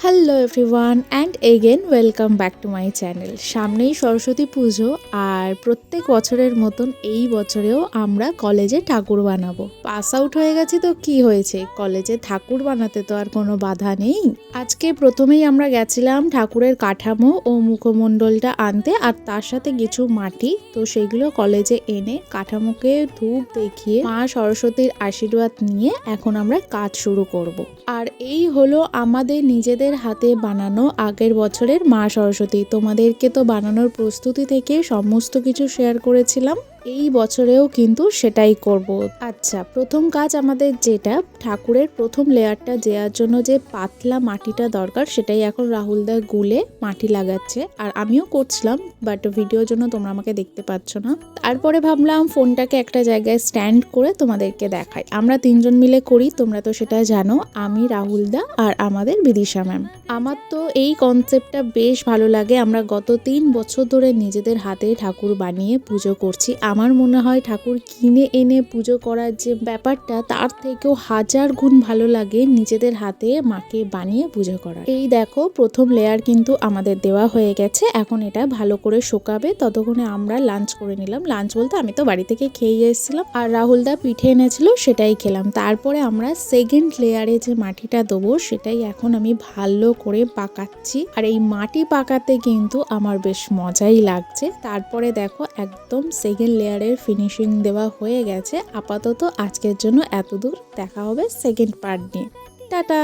Hello everyone and again welcome back to my channel. সামনেই সরস্বতী পুজো, আর প্রত্যেক বছরের মতন এই বছরেও আমরা কলেজে ঠাকুর বানাবো। পাস আউট হয়ে গেছি তো কি হয়েছে, কলেজে ঠাকুর বানাতে তো আর কোনো বাধা নেই। আজকে প্রথমেই আমরা গেছিলাম ঠাকুরের কাঠামো ও মুখমণ্ডলটা আনতে, আর তার সাথে কিছু মাটি। তো সেগুলো কলেজে এনে কাঠামোকে ধূপ দেখিয়ে মা সরস্বতীর আশীর্বাদ নিয়ে এখন আমরা কাজ শুরু করব। আর এই হলো আমাদের নিজেদের হাতে বানানো আগের বছরের মা সরস্বতী। তোমাদেরকে তো বানানোর প্রস্তুতি থেকে সমস্ত কিছু শেয়ার করেছিলাম, এই বছরেও কিন্তু সেটাই করব। আচ্ছা, প্রথম কাজ আমাদের যেটা ঠাকুরের প্রথম লেয়ারটা দেওয়ার জন্য যে পাতলা মাটিটা দরকার, সেটাই এখন রাহুলদা গুলে মাটি লাগাচ্ছে, আর আমিও করছিলাম, বাট ভিডিওর জন্য তোমরা আমাকে দেখতে পাচ্ছ না। তারপরে ভাবলাম ফোনটাকে একটা জায়গায় স্ট্যান্ড করে তোমাদেরকে দেখাই। আমরা তিনজন মিলে করি, তোমরা তো সেটা জানো, আমি, রাহুলদা আর আমাদের বিদিশা ম্যাম। আমার তো এই কনসেপ্টটা বেশ ভালো লাগে। আমরা গত 3 বছর ধরে নিজেদের হাতে ঠাকুর বানিয়ে পুজো করছি। আমার মনে হয় ঠাকুর কিনে এনে পুজো করার যে ব্যাপারটা, তার থেকেও 1000 গুণ ভালো লাগে নিজেদের হাতে মাকে বানিয়ে পুজো করা। এই দেখো, প্রথম লেয়ার কিন্তু আমাদের দেওয়া হয়ে গেছে। এখন এটা ভালো করে শুকাবে, ততক্ষণে আমরা লাঞ্চ করে নিলাম। লাঞ্চ বলতে আমি তো বাড়ি থেকে খেয়ে এসেছিলাম, আর রাহুলদা পিঠে এনেছিল, সেটাই খেলাম। তারপরে আমরা সেকেন্ড লেয়ারে যে মাটিটা দেবো, সেটাই এখন আমি ভালো করে পাকাচ্ছি। আর এই মাটি পাকাতে কিন্তু আমার বেশ মজাই লাগছে। তারপরে দেখো একদম সেকেন্ড লেয়ারের ফিনিশিং দেওয়া হয়ে গেছে। আপাতত আজকের জন্য এতদূর, দেখা হবে সেকেন্ড পার্ট নিয়ে। টাটা।